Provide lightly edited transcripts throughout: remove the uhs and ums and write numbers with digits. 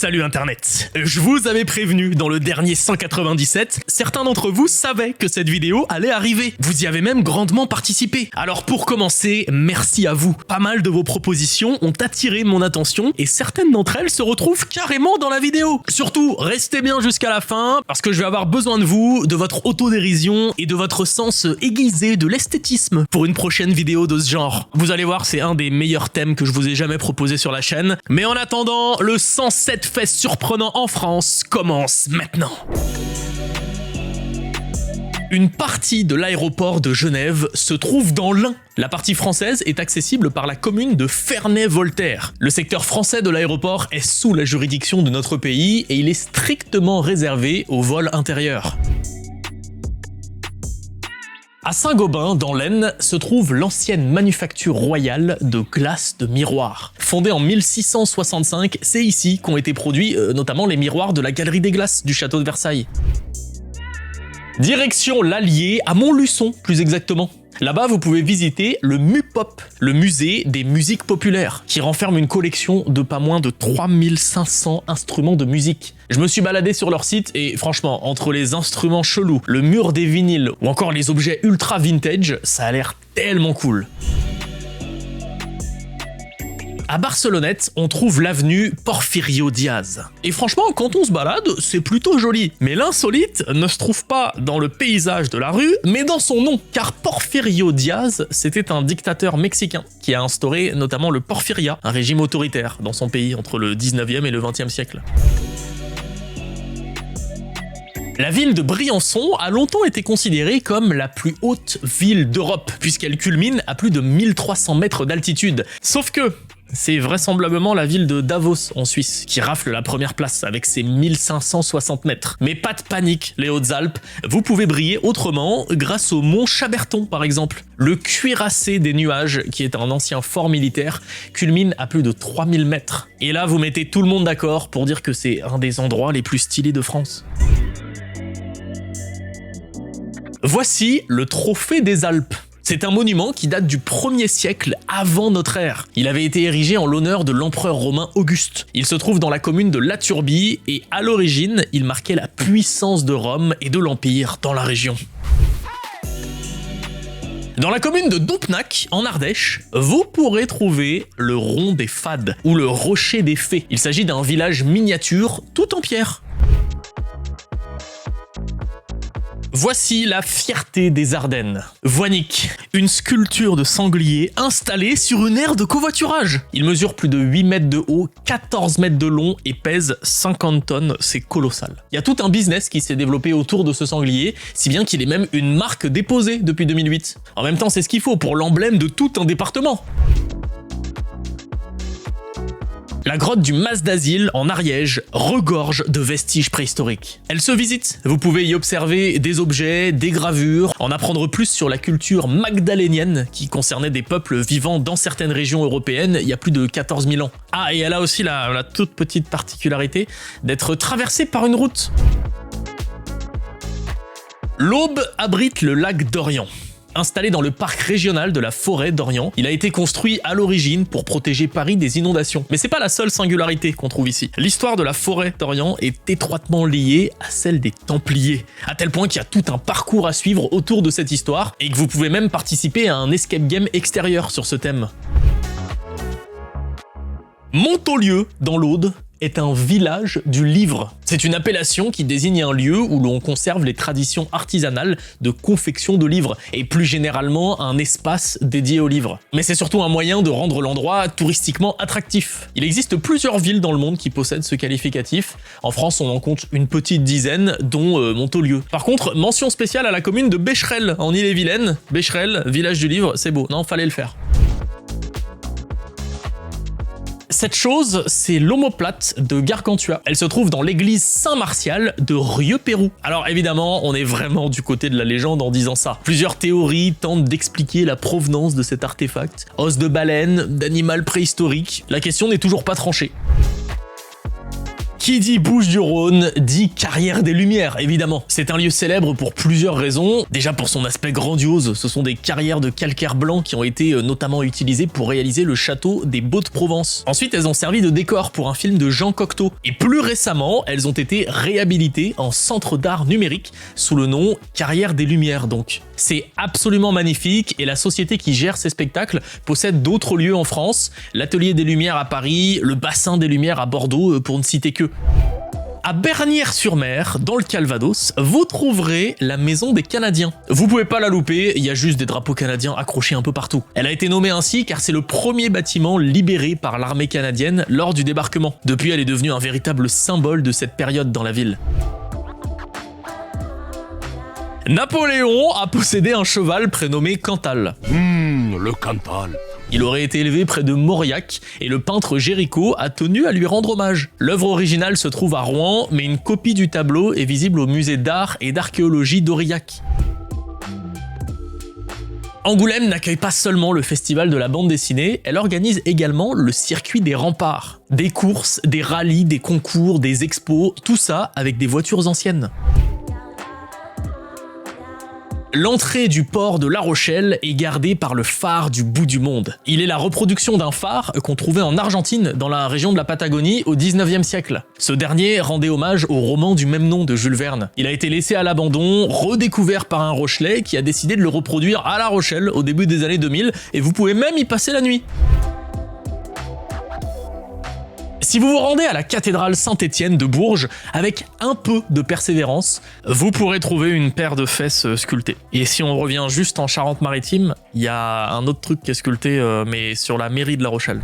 Salut Internet. Je vous avais prévenu dans le dernier 197, certains d'entre vous savaient que cette vidéo allait arriver. Vous y avez même grandement participé. Alors pour commencer, merci à vous. Pas mal de vos propositions ont attiré mon attention et certaines d'entre elles se retrouvent carrément dans la vidéo. Surtout, restez bien jusqu'à la fin parce que je vais avoir besoin de vous, de votre autodérision et de votre sens aiguisé de l'esthétisme pour une prochaine vidéo de ce genre. Vous allez voir, c'est un des meilleurs thèmes que je vous ai jamais proposé sur la chaîne. Mais en attendant, le 107 faits surprenants en France commence maintenant. Une partie de l'aéroport de Genève se trouve dans l'Ain. La partie française est accessible par la commune de Ferney-Voltaire. Le secteur français de l'aéroport est sous la juridiction de notre pays et il est strictement réservé aux vols intérieurs. À Saint-Gobain, dans l'Aisne, se trouve l'ancienne manufacture royale de glace de miroirs. Fondée en 1665, c'est ici qu'ont été produits notamment les miroirs de la Galerie des Glaces du château de Versailles. Direction l'Allier, à Montluçon plus exactement. Là-bas, vous pouvez visiter le MUPOP, le musée des musiques populaires, qui renferme une collection de pas moins de 3500 instruments de musique. Je me suis baladé sur leur site et franchement, entre les instruments chelous, le mur des vinyles ou encore les objets ultra vintage, ça a l'air tellement cool. À Barcelonnette, on trouve l'avenue Porfirio Diaz. Et franchement, quand on se balade, c'est plutôt joli. Mais l'insolite ne se trouve pas dans le paysage de la rue, mais dans son nom. Car Porfirio Diaz, c'était un dictateur mexicain qui a instauré notamment le Porfiria, un régime autoritaire dans son pays entre le 19e et le 20e siècle. La ville de Briançon a longtemps été considérée comme la plus haute ville d'Europe, puisqu'elle culmine à plus de 1300 mètres d'altitude. Sauf que c'est vraisemblablement la ville de Davos en Suisse qui rafle la première place avec ses 1560 mètres. Mais pas de panique, les Hautes-Alpes, vous pouvez briller autrement grâce au mont Chaberton par exemple. Le cuirassé des nuages, qui est un ancien fort militaire, culmine à plus de 3000 mètres. Et là, vous mettez tout le monde d'accord pour dire que c'est un des endroits les plus stylés de France. Voici le Trophée des Alpes. C'est un monument qui date du 1er siècle avant notre ère. Il avait été érigé en l'honneur de l'empereur romain Auguste. Il se trouve dans la commune de Laturbie et à l'origine, il marquait la puissance de Rome et de l'Empire dans la région. Dans la commune de Dompnac, en Ardèche, vous pourrez trouver le Rond des Fades ou le Rocher des Fées. Il s'agit d'un village miniature tout en pierre. Voici la fierté des Ardennes. Voinic, une sculpture de sanglier installée sur une aire de covoiturage. Il mesure plus de 8 mètres de haut, 14 mètres de long et pèse 50 tonnes, c'est colossal. Il y a tout un business qui s'est développé autour de ce sanglier, si bien qu'il est même une marque déposée depuis 2008. En même temps, c'est ce qu'il faut pour l'emblème de tout un département. La grotte du Mas d'Asile, en Ariège, regorge de vestiges préhistoriques. Elle se visite. Vous pouvez y observer des objets, des gravures, en apprendre plus sur la culture magdalénienne qui concernait des peuples vivant dans certaines régions européennes il y a plus de 14 000 ans. Ah, et elle a aussi la toute petite particularité d'être traversée par une route. L'Aube abrite le lac d'Orient. Installé dans le parc régional de la forêt d'Orient, il a été construit à l'origine pour protéger Paris des inondations. Mais c'est pas la seule singularité qu'on trouve ici. L'histoire de la forêt d'Orient est étroitement liée à celle des Templiers, à tel point qu'il y a tout un parcours à suivre autour de cette histoire et que vous pouvez même participer à un escape game extérieur sur ce thème. Montaulieu, dans l'Aude, est un village du livre. C'est une appellation qui désigne un lieu où l'on conserve les traditions artisanales de confection de livres, et plus généralement un espace dédié aux livres. Mais c'est surtout un moyen de rendre l'endroit touristiquement attractif. Il existe plusieurs villes dans le monde qui possèdent ce qualificatif. En France, on en compte une petite dizaine, dont Montaulieu. Par contre, mention spéciale à la commune de Becherel, en Ille-et-Vilaine. Becherel, village du livre, c'est beau. Non, fallait le faire. Cette chose, c'est l'omoplate de Gargantua. Elle se trouve dans l'église Saint-Martial de Rieux-Pérou. Alors évidemment, on est vraiment du côté de la légende en disant ça. Plusieurs théories tentent d'expliquer la provenance de cet artefact. Os de baleine, d'animal préhistorique, la question n'est toujours pas tranchée. Qui dit Bouches-du-Rhône dit Carrière des Lumières, évidemment. C'est un lieu célèbre pour plusieurs raisons. Déjà pour son aspect grandiose, ce sont des carrières de calcaire blanc qui ont été notamment utilisées pour réaliser le château des Baux-de-Provence. Ensuite, elles ont servi de décor pour un film de Jean Cocteau. Et plus récemment, elles ont été réhabilitées en centre d'art numérique sous le nom Carrière des Lumières donc. C'est absolument magnifique et la société qui gère ces spectacles possède d'autres lieux en France, l'Atelier des Lumières à Paris, le Bassin des Lumières à Bordeaux pour ne citer que. À Bernières-sur-Mer, dans le Calvados, vous trouverez la Maison des Canadiens. Vous pouvez pas la louper, il y a juste des drapeaux canadiens accrochés un peu partout. Elle a été nommée ainsi car c'est le premier bâtiment libéré par l'armée canadienne lors du débarquement. Depuis, elle est devenue un véritable symbole de cette période dans la ville. Napoléon a possédé un cheval prénommé Cantal. Le Cantal. Il aurait été élevé près de Mauriac et le peintre Géricault a tenu à lui rendre hommage. L'œuvre originale se trouve à Rouen, mais une copie du tableau est visible au musée d'art et d'archéologie d'Aurillac. Angoulême n'accueille pas seulement le festival de la bande dessinée, elle organise également le circuit des remparts. Des courses, des rallyes, des concours, des expos, tout ça avec des voitures anciennes. L'entrée du port de La Rochelle est gardée par le phare du bout du monde. Il est la reproduction d'un phare qu'on trouvait en Argentine, dans la région de la Patagonie, au 19e siècle. Ce dernier rendait hommage au roman du même nom de Jules Verne. Il a été laissé à l'abandon, redécouvert par un Rochelais qui a décidé de le reproduire à La Rochelle au début des années 2000, et vous pouvez même y passer la nuit. Si vous vous rendez à la cathédrale Saint-Étienne de Bourges, avec un peu de persévérance, vous pourrez trouver une paire de fesses sculptées. Et si on revient juste en Charente-Maritime, il y a un autre truc qui est sculpté, mais sur la mairie de La Rochelle.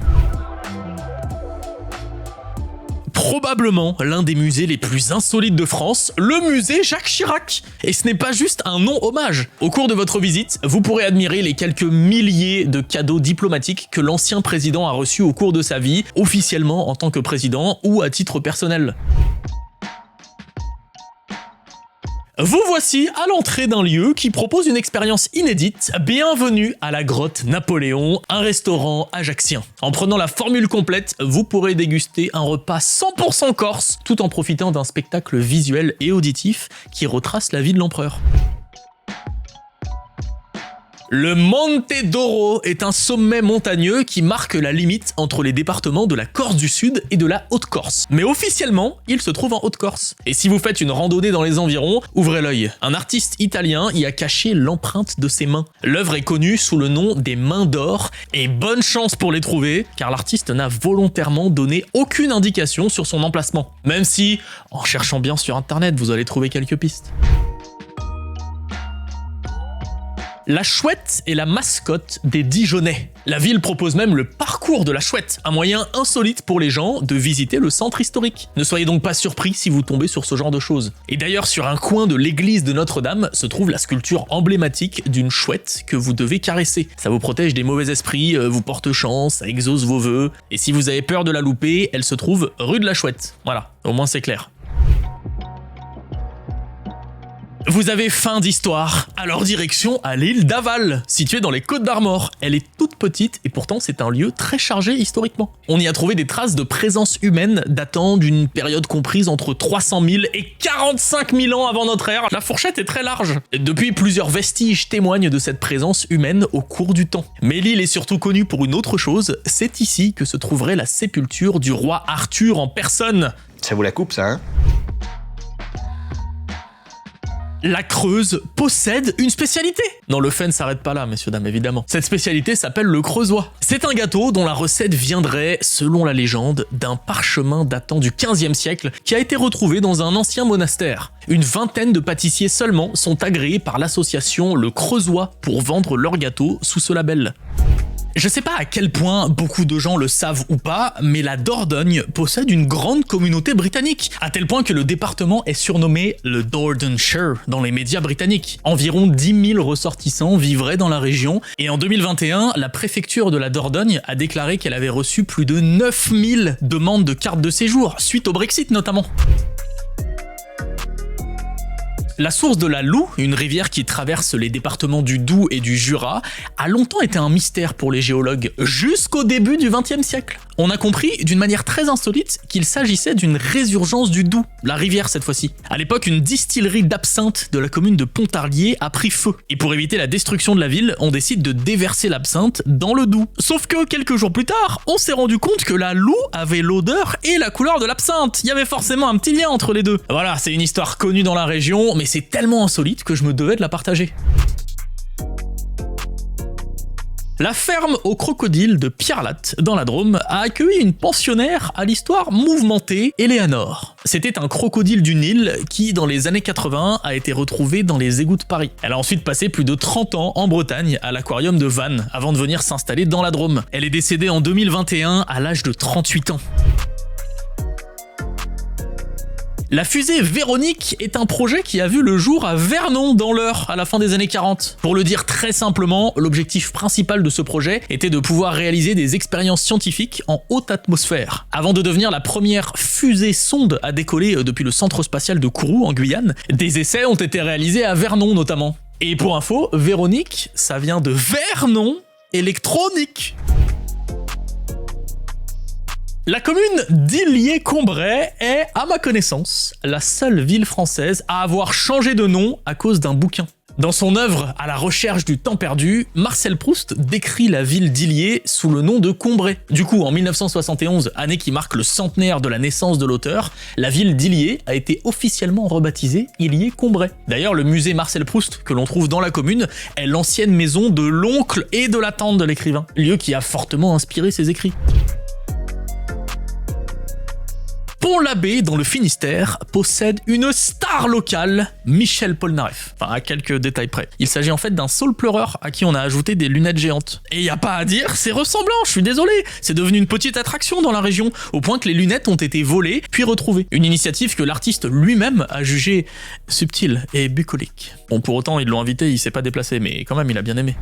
Probablement l'un des musées les plus insolites de France, le musée Jacques Chirac. Et ce n'est pas juste un non-hommage. Au cours de votre visite, vous pourrez admirer les quelques milliers de cadeaux diplomatiques que l'ancien président a reçus au cours de sa vie, officiellement en tant que président ou à titre personnel. Vous voici à l'entrée d'un lieu qui propose une expérience inédite. Bienvenue à la grotte Napoléon, un restaurant ajaccien. En prenant la formule complète, vous pourrez déguster un repas 100% corse, tout en profitant d'un spectacle visuel et auditif qui retrace la vie de l'empereur. Le Monte d'Oro est un sommet montagneux qui marque la limite entre les départements de la Corse du Sud et de la Haute-Corse. Mais officiellement, il se trouve en Haute-Corse. Et si vous faites une randonnée dans les environs, ouvrez l'œil. Un artiste italien y a caché l'empreinte de ses mains. L'œuvre est connue sous le nom des Mains d'Or, et bonne chance pour les trouver, car l'artiste n'a volontairement donné aucune indication sur son emplacement. Même si, en cherchant bien sur internet, vous allez trouver quelques pistes. La chouette est la mascotte des Dijonnais. La ville propose même le parcours de la chouette, un moyen insolite pour les gens de visiter le centre historique. Ne soyez donc pas surpris si vous tombez sur ce genre de choses. Et d'ailleurs, sur un coin de l'église de Notre-Dame se trouve la sculpture emblématique d'une chouette que vous devez caresser. Ça vous protège des mauvais esprits, vous porte chance, ça exauce vos vœux. Et si vous avez peur de la louper, elle se trouve rue de la Chouette. Voilà, au moins c'est clair. Vous avez faim d'histoire, alors direction à l'île d'Aval, située dans les Côtes-d'Armor. Elle est toute petite et pourtant c'est un lieu très chargé historiquement. On y a trouvé des traces de présence humaine datant d'une période comprise entre 300 000 et 45 000 ans avant notre ère. La fourchette est très large. Depuis, plusieurs vestiges témoignent de cette présence humaine au cours du temps. Mais l'île est surtout connue pour une autre chose, c'est ici que se trouverait la sépulture du roi Arthur en personne. Ça vaut la coupe, ça, hein? La Creuse possède une spécialité. Non, le fait ne s'arrête pas là, messieurs, dames, évidemment. Cette spécialité s'appelle le creusois. C'est un gâteau dont la recette viendrait, selon la légende, d'un parchemin datant du 15e siècle qui a été retrouvé dans un ancien monastère. Une vingtaine de pâtissiers seulement sont agréés par l'association Le Creusois pour vendre leurs gâteaux sous ce label. Je sais pas à quel point beaucoup de gens le savent ou pas, mais la Dordogne possède une grande communauté britannique, à tel point que le département est surnommé le Dordogne-shire dans les médias britanniques. Environ 10 000 ressortissants vivraient dans la région, et en 2021, la préfecture de la Dordogne a déclaré qu'elle avait reçu plus de 9 000 demandes de cartes de séjour, suite au Brexit notamment. La source de la Loue, une rivière qui traverse les départements du Doubs et du Jura, a longtemps été un mystère pour les géologues, jusqu'au début du XXe siècle. on a compris d'une manière très insolite qu'il s'agissait d'une résurgence du Doubs, la rivière cette fois-ci. À l'époque, une distillerie d'absinthe de la commune de Pontarlier a pris feu. Et pour éviter la destruction de la ville, on décide de déverser l'absinthe dans le Doubs. Sauf que quelques jours plus tard, on s'est rendu compte que la Loue avait l'odeur et la couleur de l'absinthe. Il y avait forcément un petit lien entre les deux. Voilà, c'est une histoire connue dans la région, mais c'est tellement insolite que je me devais de la partager. La ferme aux crocodiles de Pierrelatte, dans la Drôme, a accueilli une pensionnaire à l'histoire mouvementée, Éléanore. C'était un crocodile du Nil qui, dans les années 80, a été retrouvé dans les égouts de Paris. Elle a ensuite passé plus de 30 ans en Bretagne, à l'aquarium de Vannes, avant de venir s'installer dans la Drôme. Elle est décédée en 2021 à l'âge de 38 ans. La fusée Véronique est un projet qui a vu le jour à Vernon dans l'Eure à la fin des années 40. Pour le dire très simplement, l'objectif principal de ce projet était de pouvoir réaliser des expériences scientifiques en haute atmosphère. Avant de devenir la première fusée sonde à décoller depuis le centre spatial de Kourou en Guyane, des essais ont été réalisés à Vernon notamment. Et pour info, Véronique, ça vient de Vernon électronique. La commune d'Illiers-Combray est, à ma connaissance, la seule ville française à avoir changé de nom à cause d'un bouquin. Dans son œuvre À la recherche du temps perdu, Marcel Proust décrit la ville d'Illiers sous le nom de Combray. Du coup, en 1971, année qui marque le centenaire de la naissance de l'auteur, la ville d'Illiers a été officiellement rebaptisée Illiers-Combray. D'ailleurs, le musée Marcel Proust, que l'on trouve dans la commune, est l'ancienne maison de l'oncle et de la tante de l'écrivain, lieu qui a fortement inspiré ses écrits. Pont-l'Abbé, dans le Finistère, possède une star locale, Michel Polnareff. Enfin, à quelques détails près. Il s'agit en fait d'un saule pleureur à qui on a ajouté des lunettes géantes. Et y a pas à dire, c'est ressemblant, je suis désolé. C'est devenu une petite attraction dans la région, au point que les lunettes ont été volées, puis retrouvées. Une initiative que l'artiste lui-même a jugée subtile et bucolique. Bon, pour autant, ils l'ont invité, il s'est pas déplacé, mais quand même, il a bien aimé.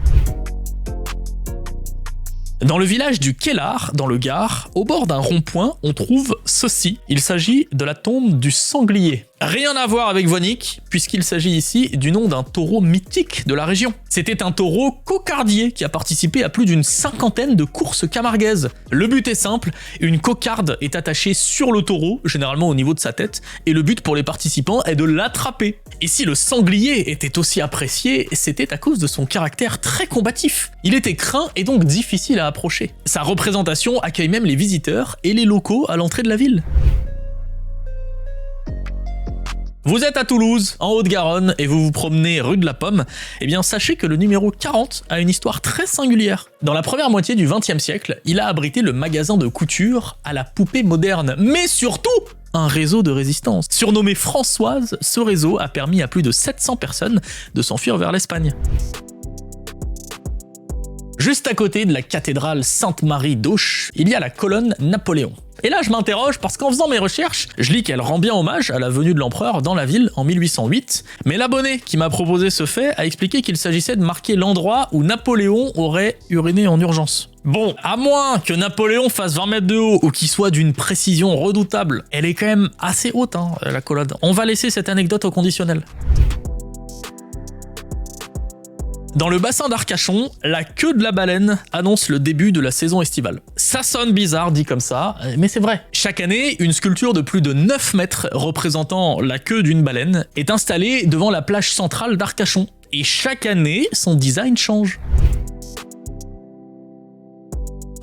Dans le village du Kellar, dans le Gard, au bord d'un rond-point, on trouve ceci. Il s'agit de la tombe du sanglier. Rien à voir avec Voynich, puisqu'il s'agit ici du nom d'un taureau mythique de la région. C'était un taureau cocardier qui a participé à plus d'une 50aine de courses camarguaises. Le but est simple, une cocarde est attachée sur le taureau, généralement au niveau de sa tête, et le but pour les participants est de l'attraper. Et si le sanglier était aussi apprécié, c'était à cause de son caractère très combatif. Il était craint et donc difficile à approcher. Sa représentation accueille même les visiteurs et les locaux à l'entrée de la ville. Vous êtes à Toulouse, en Haute-Garonne, et vous vous promenez rue de la Pomme, eh bien sachez que le numéro 40 a une histoire très singulière. Dans la première moitié du XXe siècle, il a abrité le magasin de couture à la poupée moderne, mais surtout un réseau de résistance. Surnommé Françoise, ce réseau a permis à plus de 700 personnes de s'enfuir vers l'Espagne. Juste à côté de la cathédrale Sainte-Marie d'Auch, il y a la colonne Napoléon. Et là, je m'interroge parce qu'en faisant mes recherches, je lis qu'elle rend bien hommage à la venue de l'empereur dans la ville en 1808, mais l'abonné qui m'a proposé ce fait a expliqué qu'il s'agissait de marquer l'endroit où Napoléon aurait uriné en urgence. Bon, à moins que Napoléon fasse 20 mètres de haut ou qu'il soit d'une précision redoutable, elle est quand même assez haute, la colonne. On va laisser cette anecdote au conditionnel. Dans le bassin d'Arcachon, la queue de la baleine annonce le début de la saison estivale. Ça sonne bizarre dit comme ça, mais c'est vrai. Chaque année, une sculpture de plus de 9 mètres représentant la queue d'une baleine est installée devant la plage centrale d'Arcachon. Et chaque année, son design change.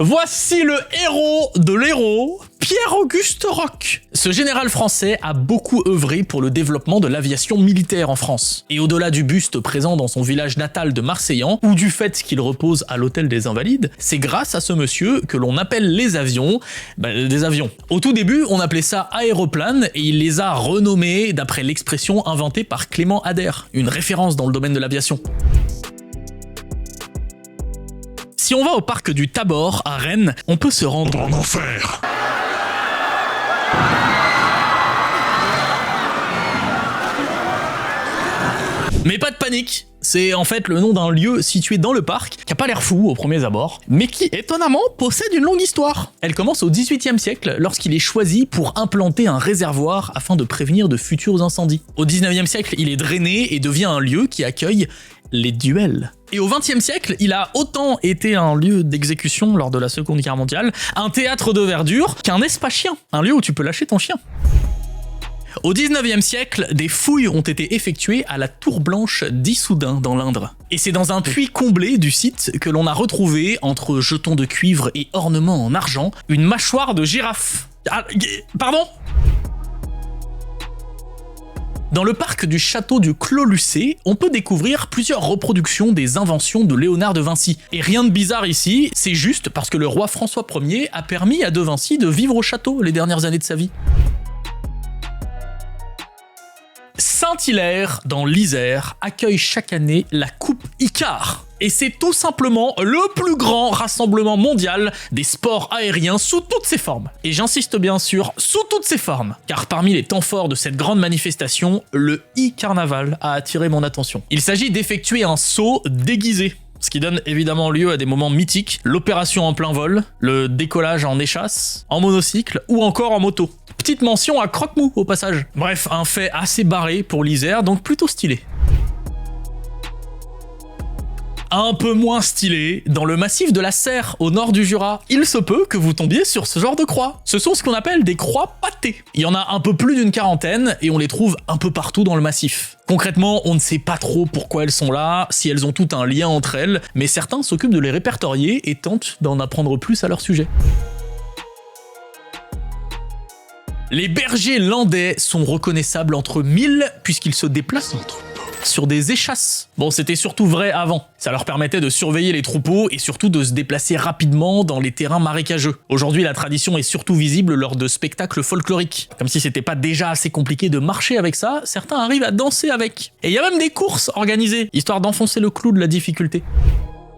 Voici le héros de l'héros, Pierre-Auguste Roch. Ce général français a beaucoup œuvré pour le développement de l'aviation militaire en France. Et au-delà du buste présent dans son village natal de Marseillan, ou du fait qu'il repose à l'hôtel des Invalides, c'est grâce à ce monsieur que l'on appelle les avions, des avions. Au tout début, on appelait ça aéroplane, et il les a renommés d'après l'expression inventée par Clément Ader, une référence dans le domaine de l'aviation. Si on va au parc du Tabor, à Rennes, on peut se rendre En enfer. Mais pas de panique, c'est en fait le nom d'un lieu situé dans le parc qui a pas l'air fou au premier abord, mais qui étonnamment possède une longue histoire. Elle commence au XVIIIe siècle lorsqu'il est choisi pour implanter un réservoir afin de prévenir de futurs incendies. Au XIXe siècle, il est drainé et devient un lieu qui accueille les duels. Et au XXe siècle, il a autant été un lieu d'exécution lors de la Seconde Guerre mondiale, un théâtre de verdure, qu'un espace chien, un lieu où tu peux lâcher ton chien. Au XIXe siècle, des fouilles ont été effectuées à la Tour Blanche d'Issoudun dans l'Indre. Et c'est dans un puits comblé du site que l'on a retrouvé, entre jetons de cuivre et ornements en argent, une mâchoire de girafe. Ah, pardon ? Dans le parc du château du Clos-Lucé, on peut découvrir plusieurs reproductions des inventions de Léonard de Vinci. Et rien de bizarre ici, c'est juste parce que le roi François Ier a permis à de Vinci de vivre au château les dernières années de sa vie. Saint-Hilaire, dans l'Isère, accueille chaque année la Coupe Icare. Et c'est tout simplement le plus grand rassemblement mondial des sports aériens sous toutes ses formes. Et j'insiste bien sûr, sous toutes ses formes. Car parmi les temps forts de cette grande manifestation, le e-carnaval a attiré mon attention. Il s'agit d'effectuer un saut déguisé. Ce qui donne évidemment lieu à des moments mythiques, l'opération en plein vol, le décollage en échasse, en monocycle ou encore en moto. Petite mention à Croque-Mou au passage. Bref, un fait assez barré pour l'Isère, donc plutôt stylé. Un peu moins stylé, dans le massif de la Serre, au nord du Jura, il se peut que vous tombiez sur ce genre de croix. Ce sont ce qu'on appelle des croix pâtées. Il y en a un peu plus d'une quarantaine et on les trouve un peu partout dans le massif. Concrètement, on ne sait pas trop pourquoi elles sont là, si elles ont tout un lien entre elles, mais certains s'occupent de les répertorier et tentent d'en apprendre plus à leur sujet. Les bergers landais sont reconnaissables entre mille puisqu'ils se déplacent sur des échasses. Bon, c'était surtout vrai avant. Ça leur permettait de surveiller les troupeaux et surtout de se déplacer rapidement dans les terrains marécageux. Aujourd'hui, la tradition est surtout visible lors de spectacles folkloriques. Comme si c'était pas déjà assez compliqué de marcher avec ça, certains arrivent à danser avec. Et il y a même des courses organisées, histoire d'enfoncer le clou de la difficulté.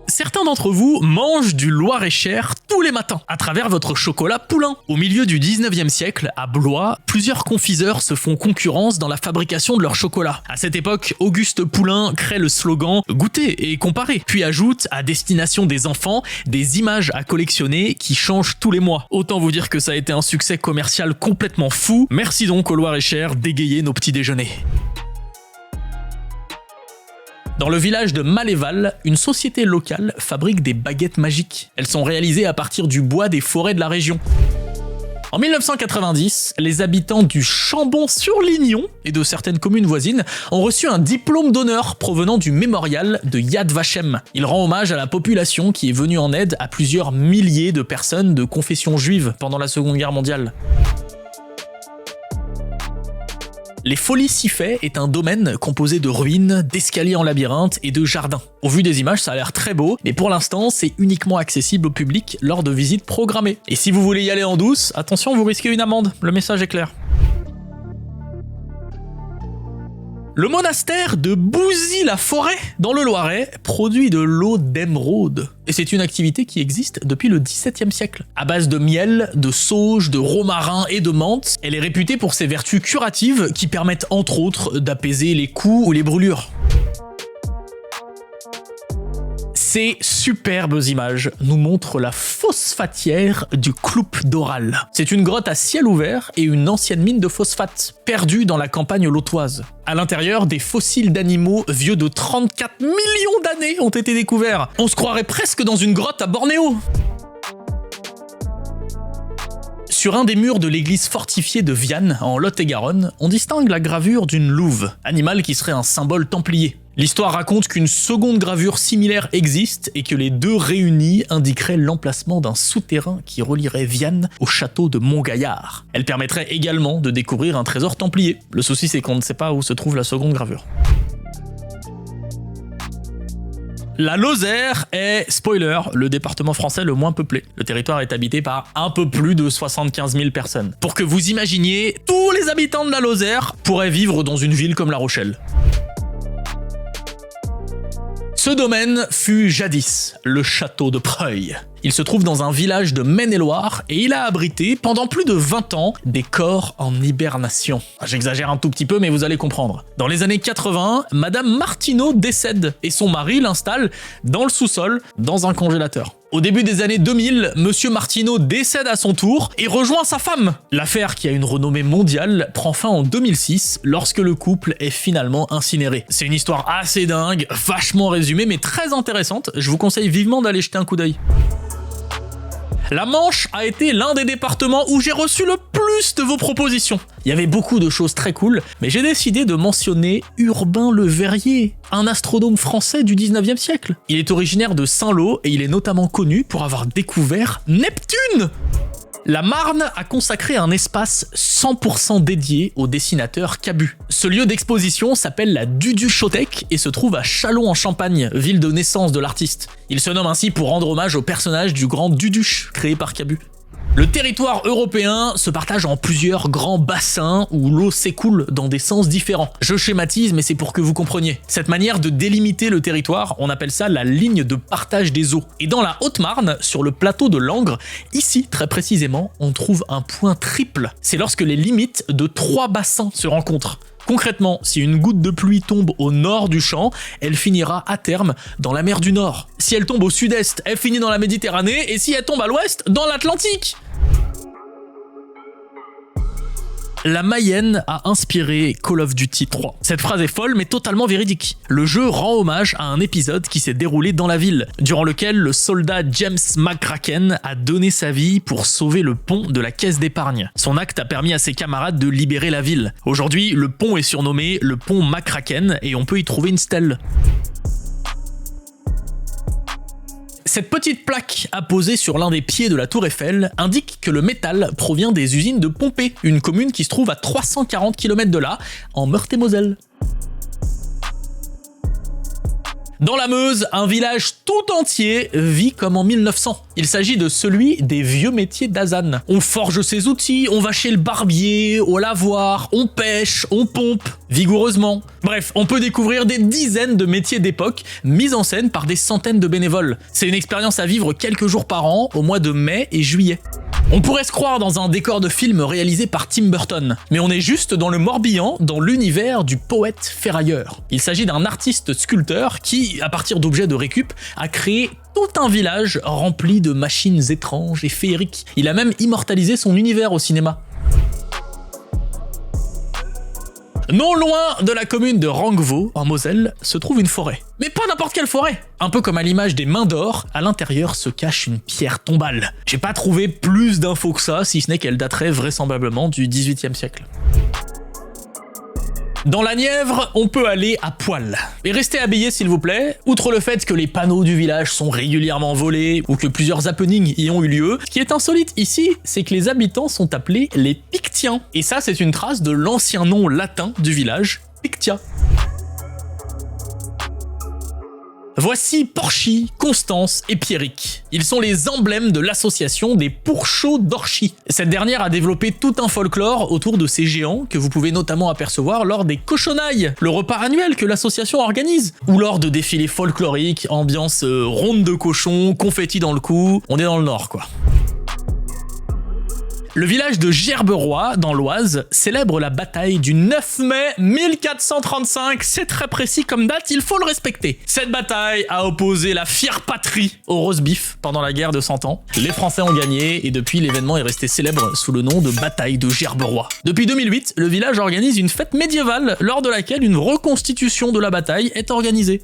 Certains d'entre vous mangent du Loir-et-Cher tous les matins, à travers votre chocolat Poulain. Au milieu du 19e siècle, à Blois, plusieurs confiseurs se font concurrence dans la fabrication de leur chocolat. À cette époque, Auguste Poulain crée le slogan « Goûter et comparer », puis ajoute à destination des enfants des images à collectionner qui changent tous les mois. Autant vous dire que ça a été un succès commercial complètement fou. Merci donc au Loir-et-Cher d'égayer nos petits déjeuners. Dans le village de Maléval, une société locale fabrique des baguettes magiques. Elles sont réalisées à partir du bois des forêts de la région. En 1990, les habitants du Chambon-sur-Lignon et de certaines communes voisines ont reçu un diplôme d'honneur provenant du mémorial de Yad Vashem. Il rend hommage à la population qui est venue en aide à plusieurs milliers de personnes de confession juive pendant la Seconde Guerre mondiale. Les Folies Siffet est un domaine composé de ruines, d'escaliers en labyrinthe et de jardins. Au vu des images, ça a l'air très beau, mais pour l'instant, c'est uniquement accessible au public lors de visites programmées. Et si vous voulez y aller en douce, attention, vous risquez une amende, le message est clair. Le monastère de Bouzy-la-Forêt, dans le Loiret, produit de l'eau d'émeraude. Et c'est une activité qui existe depuis le XVIIe siècle. À base de miel, de sauge, de romarin et de menthe, elle est réputée pour ses vertus curatives qui permettent entre autres d'apaiser les coups ou les brûlures. Ces superbes images nous montrent la phosphatière du Cloup d'Oral. C'est une grotte à ciel ouvert et une ancienne mine de phosphate, perdue dans la campagne lautoise. À l'intérieur, des fossiles d'animaux vieux de 34 millions d'années ont été découverts. On se croirait presque dans une grotte à Bornéo. Sur un des murs de l'église fortifiée de Viane, en Lot-et-Garonne, on distingue la gravure d'une louve, animal qui serait un symbole templier. L'histoire raconte qu'une seconde gravure similaire existe et que les deux réunies indiqueraient l'emplacement d'un souterrain qui relierait Viane au château de Montgaillard. Elle permettrait également de découvrir un trésor templier. Le souci, c'est qu'on ne sait pas où se trouve la seconde gravure. La Lozère est, spoiler, le département français le moins peuplé. Le territoire est habité par un peu plus de 75 000 personnes. Pour que vous imaginiez, tous les habitants de la Lozère pourraient vivre dans une ville comme La Rochelle. Ce domaine fut jadis le château de Preuil. Il se trouve dans un village de Maine-et-Loire et il a abrité pendant plus de 20 ans des corps en hibernation. J'exagère un tout petit peu mais vous allez comprendre. Dans les années 80, Madame Martineau décède et son mari l'installe dans le sous-sol, dans un congélateur. Au début des années 2000, Monsieur Martineau décède à son tour et rejoint sa femme. L'affaire, qui a une renommée mondiale, prend fin en 2006 lorsque le couple est finalement incinéré. C'est une histoire assez dingue, vachement résumée mais très intéressante. Je vous conseille vivement d'aller jeter un coup d'œil. La Manche a été l'un des départements où j'ai reçu le plus de vos propositions. Il y avait beaucoup de choses très cool, mais j'ai décidé de mentionner Urbain Le Verrier, un astronome français du 19e siècle. Il est originaire de Saint-Lô et il est notamment connu pour avoir découvert Neptune. La Marne a consacré un espace 100% dédié au dessinateur Cabu. Ce lieu d'exposition s'appelle la Duduchothèque et se trouve à Châlons-en-Champagne, ville de naissance de l'artiste. Il se nomme ainsi pour rendre hommage au personnage du grand Duduche, créé par Cabu. Le territoire européen se partage en plusieurs grands bassins où l'eau s'écoule dans des sens différents. Je schématise, mais c'est pour que vous compreniez. Cette manière de délimiter le territoire, on appelle ça la ligne de partage des eaux. Et dans la Haute-Marne, sur le plateau de Langres, ici très précisément, on trouve un point triple. C'est lorsque les limites de 3 bassins se rencontrent. Concrètement, si une goutte de pluie tombe au nord du champ, elle finira à terme dans la mer du Nord. Si elle tombe au sud-est, elle finit dans la Méditerranée, et si elle tombe à l'ouest, dans l'Atlantique. La Mayenne a inspiré Call of Duty 3. Cette phrase est folle mais totalement véridique. Le jeu rend hommage à un épisode qui s'est déroulé dans la ville, durant lequel le soldat James McCracken a donné sa vie pour sauver le pont de la caisse d'épargne. Son acte a permis à ses camarades de libérer la ville. Aujourd'hui, le pont est surnommé le pont McCracken et on peut y trouver une stèle. Cette petite plaque apposée sur l'un des pieds de la tour Eiffel indique que le métal provient des usines de Pompée, une commune qui se trouve à 340 km de là, en Meurthe-et-Moselle. Dans la Meuse, un village tout entier vit comme en 1900. Il s'agit de celui des vieux métiers d'Azanne. On forge ses outils, on va chez le barbier, au lavoir, on pêche, on pompe, vigoureusement. Bref, on peut découvrir des dizaines de métiers d'époque mis en scène par des centaines de bénévoles. C'est une expérience à vivre quelques jours par an, au mois de mai et juillet. On pourrait se croire dans un décor de film réalisé par Tim Burton, mais on est juste dans le Morbihan, dans l'univers du poète ferrailleur. Il s'agit d'un artiste sculpteur qui, à partir d'objets de récup, a créé tout un village rempli de machines étranges et féeriques. Il a même immortalisé son univers au cinéma. Non loin de la commune de Rangevaux, en Moselle, se trouve une forêt. Mais pas n'importe quelle forêt. Un peu comme à l'image des mains d'or, à l'intérieur se cache une pierre tombale. J'ai pas trouvé plus d'infos que ça, si ce n'est qu'elle daterait vraisemblablement du XVIIIe siècle. Dans la Nièvre, on peut aller à poil. Et restez habillés s'il vous plaît, outre le fait que les panneaux du village sont régulièrement volés ou que plusieurs happenings y ont eu lieu, ce qui est insolite ici, c'est que les habitants sont appelés les Pictiens. Et ça, c'est une trace de l'ancien nom latin du village, Pictia. Voici Porchy, Constance et Pierrick. Ils sont les emblèmes de l'association des Pourchauds d'Orchy. Cette dernière a développé tout un folklore autour de ces géants que vous pouvez notamment apercevoir lors des Cochonailles, le repas annuel que l'association organise, ou lors de défilés folkloriques, ambiance ronde de cochons, confetti dans le cou, on est dans le nord quoi. Le village de Gerberoy, dans l'Oise, célèbre la bataille du 9 mai 1435. C'est très précis comme date, il faut le respecter. Cette bataille a opposé la fière patrie au roast beef pendant la guerre de 100 ans. Les Français ont gagné et depuis l'événement est resté célèbre sous le nom de bataille de Gerberoy. Depuis 2008, le village organise une fête médiévale lors de laquelle une reconstitution de la bataille est organisée.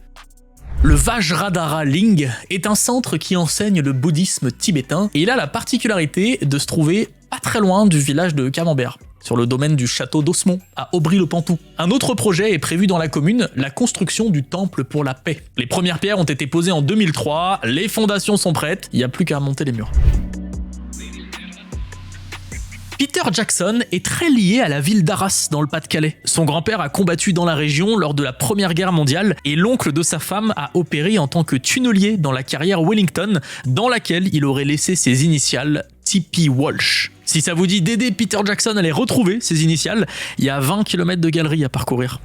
Le Vajradhara Ling est un centre qui enseigne le bouddhisme tibétain et il a la particularité de se trouver pas très loin du village de Camembert, sur le domaine du château d'Osmont, à Aubry-le-Pantoux. Un autre projet est prévu dans la commune, la construction du temple pour la paix. Les premières pierres ont été posées en 2003, les fondations sont prêtes, il n'y a plus qu'à monter les murs. Peter Jackson est très lié à la ville d'Arras dans le Pas-de-Calais. Son grand-père a combattu dans la région lors de la Première Guerre mondiale et l'oncle de sa femme a opéré en tant que tunnelier dans la carrière Wellington, dans laquelle il aurait laissé ses initiales T.P. Walsh. Si ça vous dit d'aider Peter Jackson à les retrouver, ses initiales, il y a 20 km de galeries à parcourir.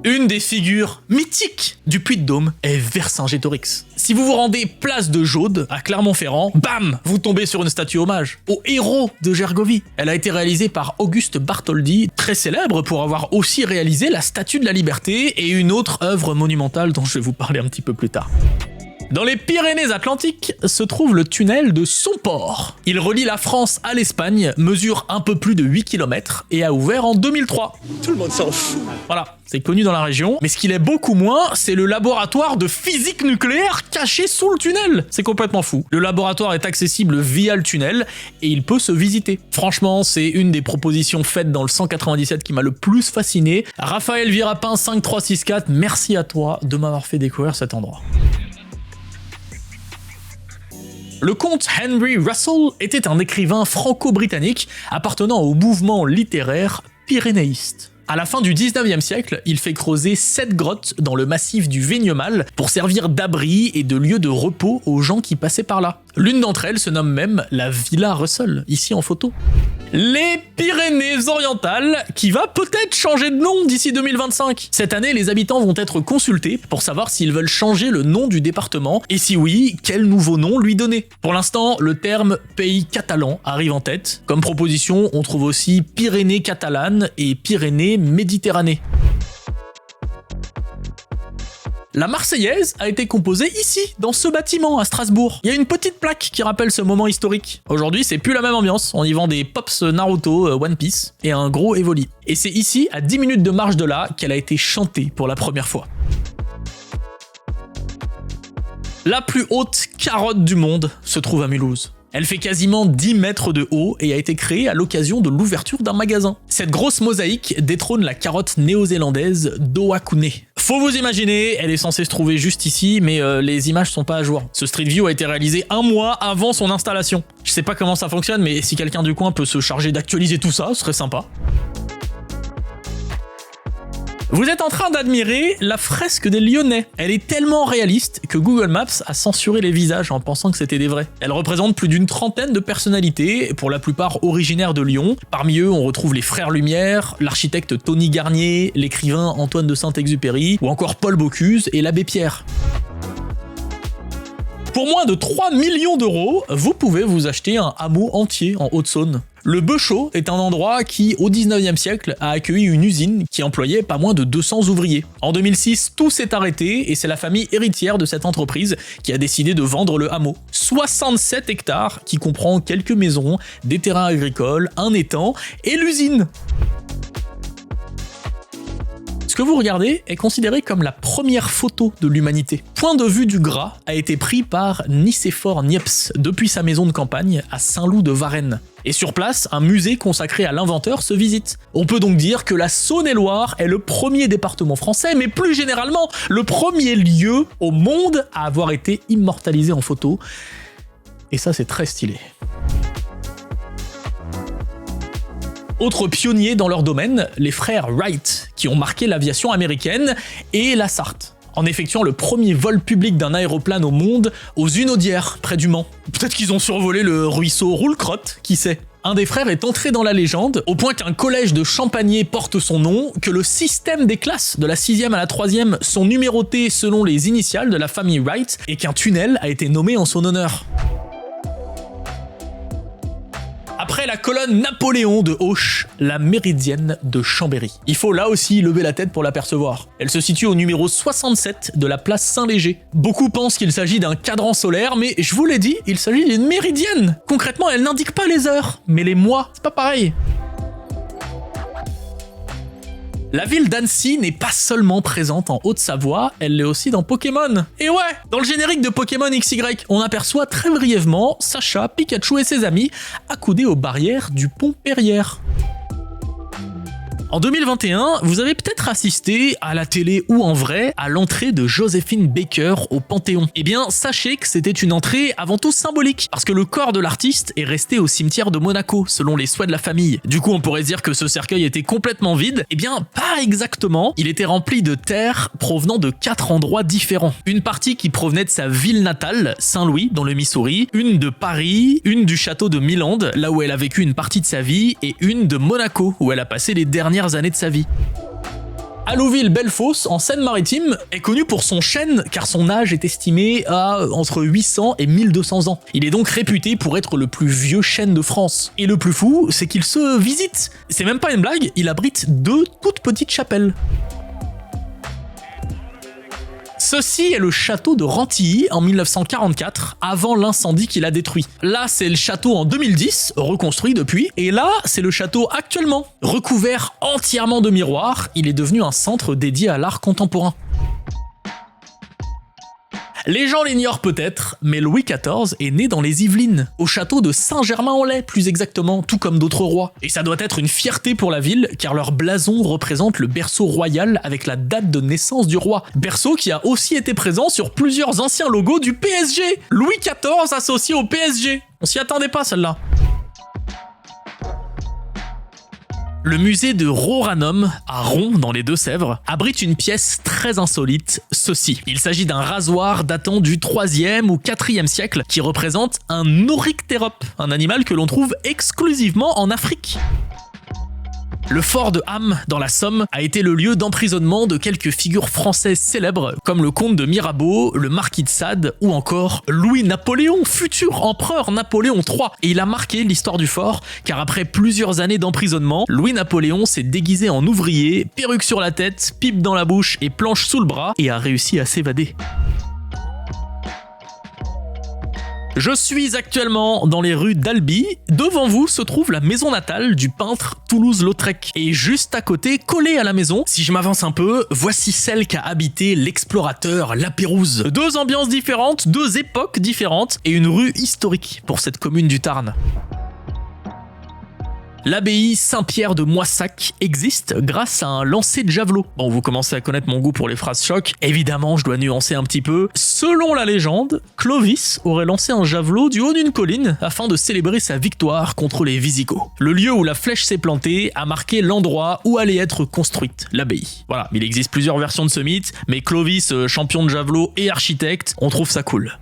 Une des figures mythiques du Puy-de-Dôme est Vercingétorix. Si vous vous rendez place de Jaude, à Clermont-Ferrand, bam, vous tombez sur une statue hommage au héros de Gergovie. Elle a été réalisée par Auguste Bartholdi, très célèbre pour avoir aussi réalisé la Statue de la Liberté et une autre œuvre monumentale dont je vais vous parler un petit peu plus tard. Dans les Pyrénées-Atlantiques se trouve le tunnel de Somport. Il relie la France à l'Espagne, mesure un peu plus de 8 km et a ouvert en 2003. Tout le monde s'en fout. Voilà, c'est connu dans la région, mais ce qu'il est beaucoup moins, c'est le laboratoire de physique nucléaire caché sous le tunnel. C'est complètement fou. Le laboratoire est accessible via le tunnel et il peut se visiter. Franchement, c'est une des propositions faites dans le 197 qui m'a le plus fasciné. Raphaël Virapin 5364, merci à toi de m'avoir fait découvrir cet endroit. Le comte Henry Russell était un écrivain franco-britannique appartenant au mouvement littéraire pyrénéiste. À la fin du 19e siècle, il fait creuser 7 grottes dans le massif du Vignemale pour servir d'abri et de lieu de repos aux gens qui passaient par là. L'une d'entre elles se nomme même la Villa Russell, ici en photo. Les Pyrénées-Orientales, qui va peut-être changer de nom d'ici 2025. Cette année, les habitants vont être consultés pour savoir s'ils veulent changer le nom du département, et si oui, quel nouveau nom lui donner. Pour l'instant, le terme pays catalan arrive en tête. Comme proposition, on trouve aussi Pyrénées catalanes et Pyrénées-Méditerranée. La Marseillaise a été composée ici, dans ce bâtiment à Strasbourg. Il y a une petite plaque qui rappelle ce moment historique. Aujourd'hui, c'est plus la même ambiance. On y vend des Pops Naruto One Piece et un gros Evoli. Et c'est ici, à 10 minutes de marche de là, qu'elle a été chantée pour la première fois. La plus haute carotte du monde se trouve à Mulhouse. Elle fait quasiment 10 mètres de haut et a été créée à l'occasion de l'ouverture d'un magasin. Cette grosse mosaïque détrône la carotte néo-zélandaise d'Oakune. Faut vous imaginer, elle est censée se trouver juste ici, mais les images sont pas à jour. Ce Street View a été réalisé 1 mois avant son installation. Je sais pas comment ça fonctionne, mais si quelqu'un du coin peut se charger d'actualiser tout ça, ce serait sympa. Vous êtes en train d'admirer la fresque des Lyonnais. Elle est tellement réaliste que Google Maps a censuré les visages en pensant que c'était des vrais. Elle représente plus d'une trentaine de personnalités, pour la plupart originaires de Lyon. Parmi eux, on retrouve les Frères Lumière, l'architecte Tony Garnier, l'écrivain Antoine de Saint-Exupéry, ou encore Paul Bocuse et l'abbé Pierre. Pour moins de 3 millions d'euros, vous pouvez vous acheter un hameau entier en Haute-Saône. Le Beuchot est un endroit qui, au 19e siècle, a accueilli une usine qui employait pas moins de 200 ouvriers. En 2006, tout s'est arrêté et c'est la famille héritière de cette entreprise qui a décidé de vendre le hameau. 67 hectares qui comprend quelques maisons, des terrains agricoles, un étang et l'usine. Ce que vous regardez est considéré comme la première photo de l'humanité. Point de vue du Gras a été pris par Nicéphore Niepce depuis sa maison de campagne à Saint-Loup de Varennes. Et sur place, un musée consacré à l'inventeur se visite. On peut donc dire que la Saône-et-Loire est le premier département français, mais plus généralement, le premier lieu au monde à avoir été immortalisé en photo. Et ça, c'est très stylé. Autres pionniers dans leur domaine, les frères Wright, qui ont marqué l'aviation américaine, et la Sarthe, en effectuant le premier vol public d'un aéroplane au monde aux Hunaudières, près du Mans. Peut-être qu'ils ont survolé le ruisseau Roulecrotte, qui sait. Un des frères est entré dans la légende, au point qu'un collège de Champagné porte son nom, que le système des classes de la 6e à la 3e sont numérotés selon les initiales de la famille Wright, et qu'un tunnel a été nommé en son honneur. Après la colonne Napoléon de Auch, la méridienne de Chambéry. Il faut là aussi lever la tête pour l'apercevoir. Elle se situe au numéro 67 de la place Saint-Léger. Beaucoup pensent qu'il s'agit d'un cadran solaire, mais je vous l'ai dit, il s'agit d'une méridienne. Concrètement, elle n'indique pas les heures, mais les mois, c'est pas pareil. La ville d'Annecy n'est pas seulement présente en Haute-Savoie, elle l'est aussi dans Pokémon. Et ouais, dans le générique de Pokémon XY, on aperçoit très brièvement Sacha, Pikachu et ses amis accoudés aux barrières du pont Perrière. En 2021, vous avez peut-être assisté, à la télé ou en vrai, à l'entrée de Joséphine Baker au Panthéon. Eh bien, sachez que c'était une entrée avant tout symbolique, parce que le corps de l'artiste est resté au cimetière de Monaco, selon les souhaits de la famille. Du coup, on pourrait dire que ce cercueil était complètement vide. Eh bien, pas exactement. Il était rempli de terre provenant de 4 endroits différents. Une partie qui provenait de sa ville natale, Saint-Louis, dans le Missouri, une de Paris, une du château de Milande, là où elle a vécu une partie de sa vie, et une de Monaco, où elle a passé les dernières années de sa vie. Allouville-Bellefosse, en Seine-Maritime, est connu pour son chêne car son âge est estimé à entre 800 et 1200 ans. Il est donc réputé pour être le plus vieux chêne de France. Et le plus fou, c'est qu'il se visite. C'est même pas une blague, il abrite 2 toutes petites chapelles. Ceci est le château de Rantilly en 1944, avant l'incendie qui l'a détruit. Là, c'est le château en 2010, reconstruit depuis, et là, c'est le château actuellement. Recouvert entièrement de miroirs, il est devenu un centre dédié à l'art contemporain. Les gens l'ignorent peut-être, mais Louis XIV est né dans les Yvelines, au château de Saint-Germain-en-Laye plus exactement, tout comme d'autres rois. Et ça doit être une fierté pour la ville, car leur blason représente le berceau royal avec la date de naissance du roi. Berceau qui a aussi été présent sur plusieurs anciens logos du PSG. Louis XIV associé au PSG. On s'y attendait pas celle-là. Le musée de Roranum, à Ron, dans les Deux-Sèvres, abrite une pièce très insolite, ceci. Il s'agit d'un rasoir datant du 3e ou 4e siècle qui représente un Oryctérope, un animal que l'on trouve exclusivement en Afrique. Le fort de Ham, dans la Somme, a été le lieu d'emprisonnement de quelques figures françaises célèbres, comme le comte de Mirabeau, le marquis de Sade, ou encore Louis-Napoléon, futur empereur Napoléon III. Et il a marqué l'histoire du fort, car après plusieurs années d'emprisonnement, Louis-Napoléon s'est déguisé en ouvrier, perruque sur la tête, pipe dans la bouche et planche sous le bras, et a réussi à s'évader. Je suis actuellement dans les rues d'Albi. Devant vous se trouve la maison natale du peintre Toulouse-Lautrec. Et juste à côté, collé à la maison, si je m'avance un peu, voici celle qu'a habité l'explorateur Lapérouse. 2 ambiances différentes, 2 époques différentes et une rue historique pour cette commune du Tarn. L'abbaye Saint-Pierre de Moissac existe grâce à un lancer de javelot. Bon, vous commencez à connaître mon goût pour les phrases choc. Évidemment, je dois nuancer un petit peu. Selon la légende, Clovis aurait lancé un javelot du haut d'une colline afin de célébrer sa victoire contre les Visigoths. Le lieu où la flèche s'est plantée a marqué l'endroit où allait être construite l'abbaye. Voilà, il existe plusieurs versions de ce mythe, mais Clovis, champion de javelot et architecte, on trouve ça cool.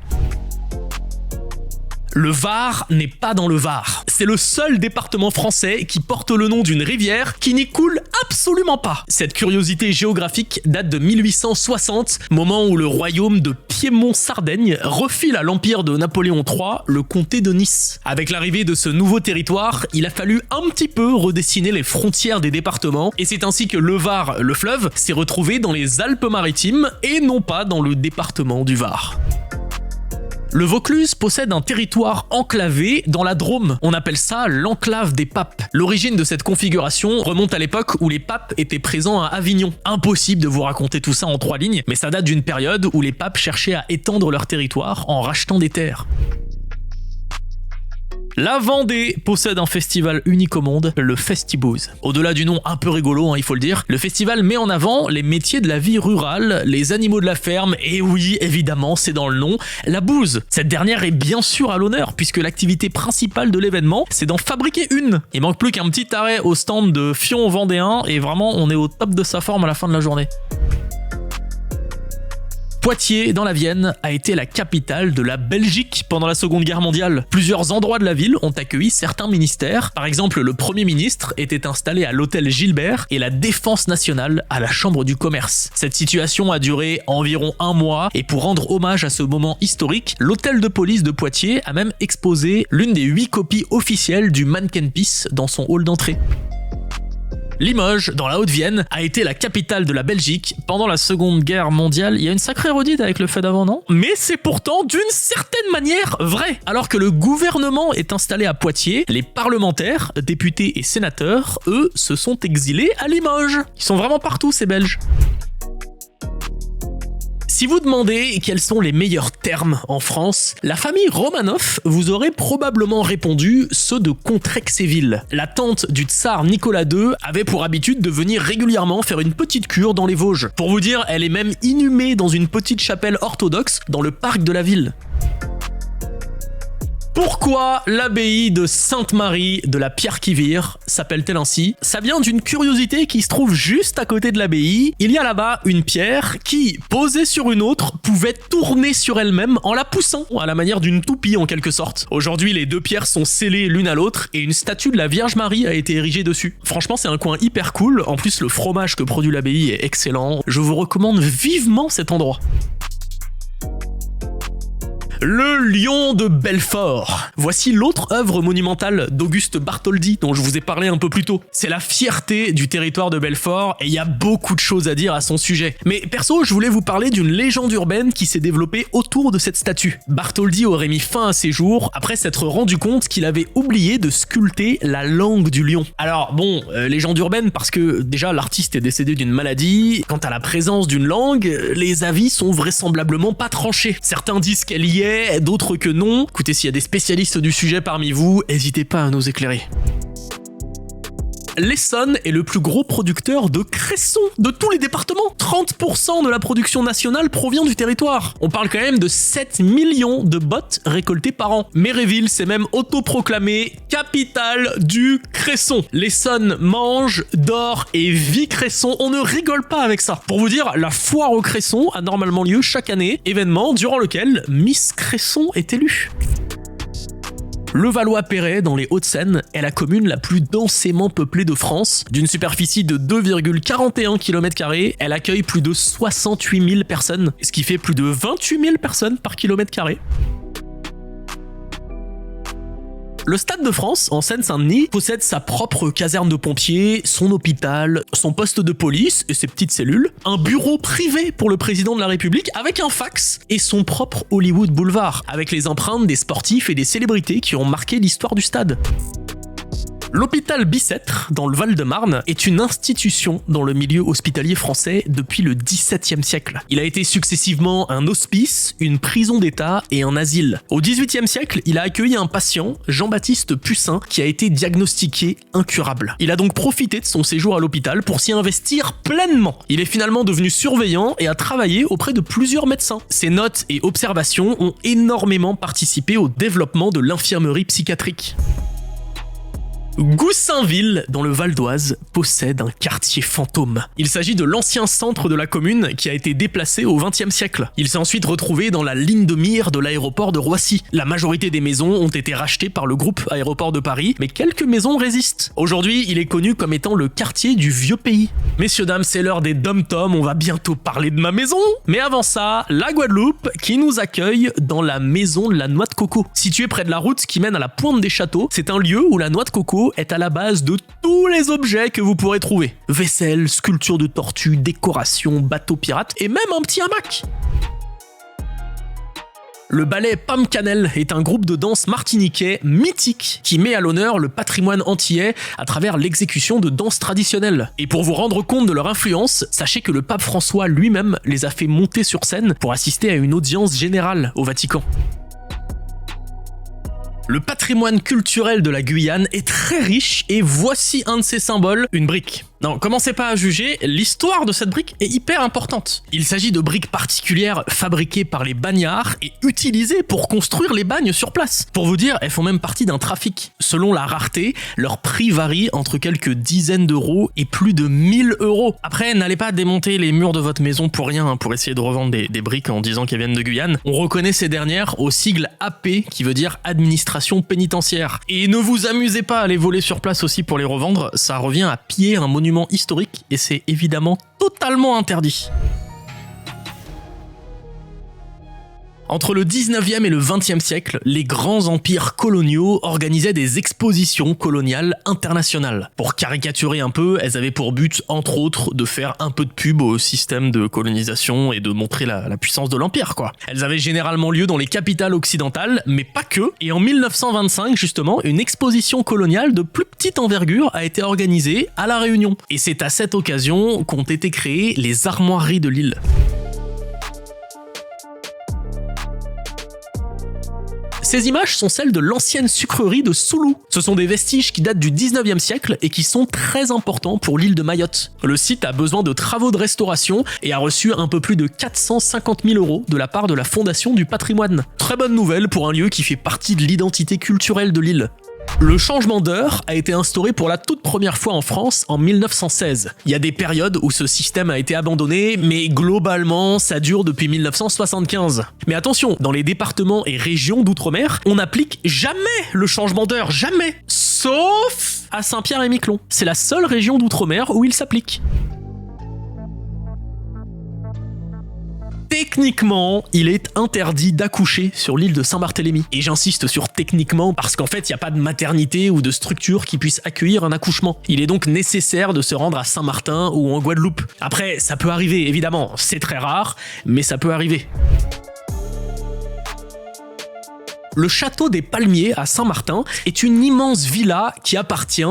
Le Var n'est pas dans le Var. C'est le seul département français qui porte le nom d'une rivière qui n'y coule absolument pas. Cette curiosité géographique date de 1860, moment où le royaume de Piémont-Sardaigne refile à l'empire de Napoléon III le comté de Nice. Avec l'arrivée de ce nouveau territoire, il a fallu un petit peu redessiner les frontières des départements, et c'est ainsi que le Var, le fleuve, s'est retrouvé dans les Alpes-Maritimes et non pas dans le département du Var. Le Vaucluse possède un territoire enclavé dans la Drôme. On appelle ça l'enclave des papes. L'origine de cette configuration remonte à l'époque où les papes étaient présents à Avignon. Impossible de vous raconter tout ça en 3 lignes, mais ça date d'une période où les papes cherchaient à étendre leur territoire en rachetant des terres. La Vendée possède un festival unique au monde, le Festibooze. Au-delà du nom un peu rigolo, il faut le dire, le festival met en avant les métiers de la vie rurale, les animaux de la ferme, et oui, évidemment, c'est dans le nom, la bouse. Cette dernière est bien sûr à l'honneur, puisque l'activité principale de l'événement, c'est d'en fabriquer une. Il manque plus qu'un petit arrêt au stand de Fion vendéen, et vraiment, on est au top de sa forme à la fin de la journée. Poitiers, dans la Vienne, a été la capitale de la Belgique pendant la Seconde Guerre mondiale. Plusieurs endroits de la ville ont accueilli certains ministères. Par exemple, le Premier ministre était installé à l'hôtel Gilbert et la Défense nationale à la Chambre du commerce. Cette situation a duré environ 1 mois et pour rendre hommage à ce moment historique, l'hôtel de police de Poitiers a même exposé l'une des 8 copies officielles du Manneken Pis dans son hall d'entrée. Limoges, dans la Haute-Vienne, a été la capitale de la Belgique pendant la Seconde Guerre mondiale. Il y a une sacrée redite avec le fait d'avant, non ? Mais c'est pourtant d'une certaine manière vrai. Alors que le gouvernement est installé à Poitiers, les parlementaires, députés et sénateurs, eux, se sont exilés à Limoges. Ils sont vraiment partout, ces Belges. Si vous demandez quels sont les meilleurs termes en France, la famille Romanov vous aurait probablement répondu ceux de Contrexéville. La tante du tsar Nicolas II avait pour habitude de venir régulièrement faire une petite cure dans les Vosges. Pour vous dire, elle est même inhumée dans une petite chapelle orthodoxe dans le parc de la ville. Pourquoi l'abbaye de Sainte-Marie de la Pierre-qui-Vire s'appelle-t-elle ainsi? Ça vient d'une curiosité qui se trouve juste à côté de l'abbaye. Il y a là-bas une pierre qui, posée sur une autre, pouvait tourner sur elle-même en la poussant, à la manière d'une toupie en quelque sorte. Aujourd'hui, les deux pierres sont scellées l'une à l'autre et une statue de la Vierge Marie a été érigée dessus. Franchement, c'est un coin hyper cool. En plus, le fromage que produit l'abbaye est excellent. Je vous recommande vivement cet endroit. Le Lion de Belfort. Voici l'autre œuvre monumentale d'Auguste Bartholdi dont je vous ai parlé un peu plus tôt. C'est la fierté du territoire de Belfort et il y a beaucoup de choses à dire à son sujet. Mais perso, je voulais vous parler d'une légende urbaine qui s'est développée autour de cette statue. Bartholdi aurait mis fin à ses jours après s'être rendu compte qu'il avait oublié de sculpter la langue du lion. Alors bon, légende urbaine parce que déjà l'artiste est décédé d'une maladie. Quant à la présence d'une langue, les avis sont vraisemblablement pas tranchés. Certains disent qu'elle y est, d'autres que non. Écoutez, s'il y a des spécialistes du sujet parmi vous, n'hésitez pas à nous éclairer. L'Essonne est le plus gros producteur de cressons de tous les départements. 30% de la production nationale provient du territoire. On parle quand même de 7 millions de bottes récoltées par an. Méréville s'est même autoproclamée capitale du cresson. L'Essonne mange, dort et vit cresson. On ne rigole pas avec ça. Pour vous dire, la foire au cresson a normalement lieu chaque année, événement durant lequel Miss Cresson est élue. Levallois-Perret, dans les Hauts-de-Seine, est la commune la plus densément peuplée de France. D'une superficie de 2,41 km², elle accueille plus de 68 000 personnes, ce qui fait plus de 28 000 personnes par km². Le Stade de France, en Seine-Saint-Denis, possède sa propre caserne de pompiers, son hôpital, son poste de police et ses petites cellules, un bureau privé pour le président de la République avec un fax et son propre Hollywood Boulevard, avec les empreintes des sportifs et des célébrités qui ont marqué l'histoire du stade. L'hôpital Bicêtre, dans le Val-de-Marne, est une institution dans le milieu hospitalier français depuis le XVIIe siècle. Il a été successivement un hospice, une prison d'État et un asile. Au XVIIIe siècle, il a accueilli un patient, Jean-Baptiste Pussin, qui a été diagnostiqué incurable. Il a donc profité de son séjour à l'hôpital pour s'y investir pleinement. Il est finalement devenu surveillant et a travaillé auprès de plusieurs médecins. Ses notes et observations ont énormément participé au développement de l'infirmerie psychiatrique. Goussainville, dans le Val d'Oise, possède un quartier fantôme. Il s'agit de l'ancien centre de la commune qui a été déplacé au XXe siècle. Il s'est ensuite retrouvé dans la ligne de mire de l'aéroport de Roissy. La majorité des maisons ont été rachetées par le groupe Aéroport de Paris, mais quelques maisons résistent. Aujourd'hui, il est connu comme étant le quartier du vieux pays. Messieurs, dames, c'est l'heure des dom-toms, on va bientôt parler de ma maison. Mais avant ça, la Guadeloupe qui nous accueille dans la maison de la noix de coco. Située près de la route qui mène à la pointe des châteaux, c'est un lieu où la noix de coco est à la base de tous les objets que vous pourrez trouver. Vaisselle, sculpture de tortue, décoration, bateau pirate et même un petit hamac. Le ballet Pam Canel est un groupe de danse martiniquais mythique qui met à l'honneur le patrimoine antillais à travers l'exécution de danses traditionnelles. Et pour vous rendre compte de leur influence, sachez que le pape François lui-même les a fait monter sur scène pour assister à une audience générale au Vatican. Le patrimoine culturel de la Guyane est très riche et voici un de ses symboles, une brique. Non, commencez pas à juger, l'histoire de cette brique est hyper importante. Il s'agit de briques particulières fabriquées par les bagnards et utilisées pour construire les bagnes sur place. Pour vous dire, elles font même partie d'un trafic. Selon la rareté, leur prix varie entre quelques dizaines d'euros et plus de 1000 euros. Après, n'allez pas démonter les murs de votre maison pour rien, pour essayer de revendre des briques en disant qu'elles viennent de Guyane. On reconnaît ces dernières au sigle AP qui veut dire administration pénitentiaire. Et ne vous amusez pas à les voler sur place aussi pour les revendre, ça revient à piller un monument historique et c'est évidemment totalement interdit. Entre le 19e et le 20e siècle, les grands empires coloniaux organisaient des expositions coloniales internationales. Pour caricaturer un peu, elles avaient pour but, entre autres, de faire un peu de pub au système de colonisation et de montrer la puissance de l'empire, quoi. Elles avaient généralement lieu dans les capitales occidentales, mais pas que. Et en 1925, justement, une exposition coloniale de plus petite envergure a été organisée à La Réunion. Et c'est à cette occasion qu'ont été créées les armoiries de l'île. Ces images sont celles de l'ancienne sucrerie de Soulou. Ce sont des vestiges qui datent du 19e siècle et qui sont très importants pour l'île de Mayotte. Le site a besoin de travaux de restauration et a reçu un peu plus de 450 000 € de la part de la Fondation du patrimoine. Très bonne nouvelle pour un lieu qui fait partie de l'identité culturelle de l'île. Le changement d'heure a été instauré pour la toute première fois en France en 1916. Il y a des périodes où ce système a été abandonné, mais globalement, ça dure depuis 1975. Mais attention, dans les départements et régions d'outre-mer, on n'applique jamais le changement d'heure, jamais, sauf à Saint-Pierre-et-Miquelon. C'est la seule région d'outre-mer où il s'applique. Techniquement, il est interdit d'accoucher sur l'île de Saint-Barthélemy. Et j'insiste sur techniquement parce qu'en fait, il n'y a pas de maternité ou de structure qui puisse accueillir un accouchement. Il est donc nécessaire de se rendre à Saint-Martin ou en Guadeloupe. Après, ça peut arriver, évidemment, c'est très rare, mais ça peut arriver. Le château des Palmiers à Saint-Martin est une immense villa qui appartient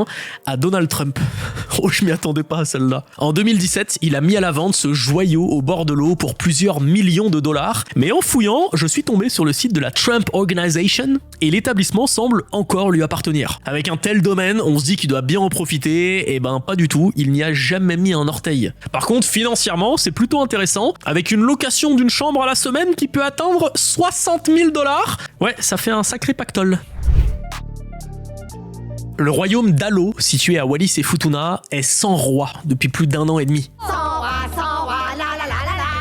à Donald Trump. Oh, je m'y attendais pas à celle-là. En 2017, il a mis à la vente ce joyau au bord de l'eau pour plusieurs millions de dollars. Mais en fouillant, je suis tombé sur le site de la Trump Organization et l'établissement semble encore lui appartenir. Avec un tel domaine, on se dit qu'il doit bien en profiter, et ben pas du tout, il n'y a jamais mis un orteil. Par contre, financièrement, c'est plutôt intéressant, avec une location d'une chambre à la semaine qui peut atteindre 60 000 $. Ouais, ça fait un sacré pactole. Le royaume d'Alo, situé à Wallis et Futuna, est sans roi depuis plus d'1 an et demi.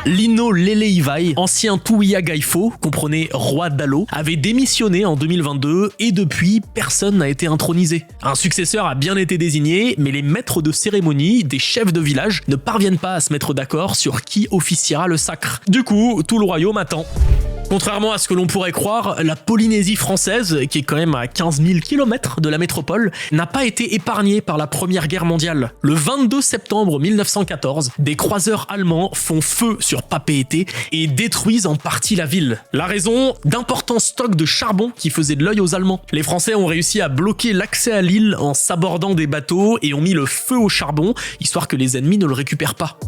Lino Leleivai, ancien Tuia Gaifo, comprenez roi d'Alo, avait démissionné en 2022 et depuis, personne n'a été intronisé. Un successeur a bien été désigné, mais les maîtres de cérémonie, des chefs de village, ne parviennent pas à se mettre d'accord sur qui officiera le sacre. Du coup, tout le royaume attend. Contrairement à ce que l'on pourrait croire, la Polynésie française, qui est quand même à 15 000 km de la métropole, n'a pas été épargnée par la Première Guerre mondiale. Le 22 septembre 1914, des croiseurs allemands font feu sur Papeete et détruisent en partie la ville. La raison, d'importants stocks de charbon qui faisaient de l'œil aux Allemands. Les Français ont réussi à bloquer l'accès à l'île en sabordant des bateaux et ont mis le feu au charbon, histoire que les ennemis ne le récupèrent pas.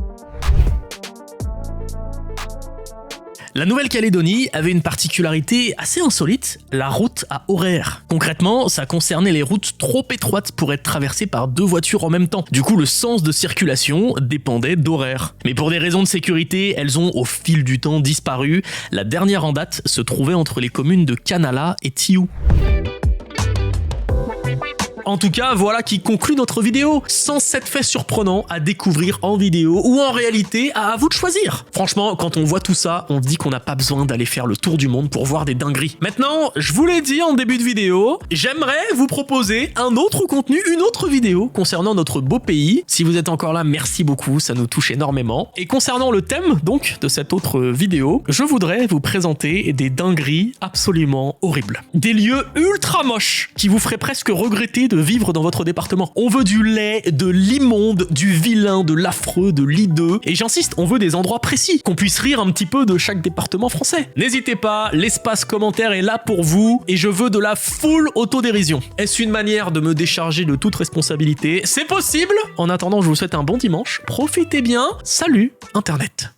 La Nouvelle-Calédonie avait une particularité assez insolite, la route à horaire. Concrètement, ça concernait les routes trop étroites pour être traversées par 2 voitures en même temps. Du coup, le sens de circulation dépendait d'horaires. Mais pour des raisons de sécurité, elles ont au fil du temps disparu. La dernière en date se trouvait entre les communes de Canala et Tiou. En tout cas, voilà qui conclut notre vidéo. 107 faits surprenants à découvrir en vidéo ou en réalité, à vous de choisir. Franchement, quand on voit tout ça, on se dit qu'on n'a pas besoin d'aller faire le tour du monde pour voir des dingueries. Maintenant, je vous l'ai dit en début de vidéo, j'aimerais vous proposer un autre contenu, une autre vidéo concernant notre beau pays. Si vous êtes encore là, merci beaucoup, ça nous touche énormément. Et concernant le thème, donc, de cette autre vidéo, je voudrais vous présenter des dingueries absolument horribles. Des lieux ultra moches qui vous feraient presque regretter de vivre dans votre département. On veut du laid, de l'immonde, du vilain, de l'affreux, de l'hideux. Et j'insiste, on veut des endroits précis, qu'on puisse rire un petit peu de chaque département français. N'hésitez pas, l'espace commentaire est là pour vous et je veux de la full autodérision. Est-ce une manière de me décharger de toute responsabilité? C'est possible. En attendant, je vous souhaite un bon dimanche. Profitez bien. Salut, Internet.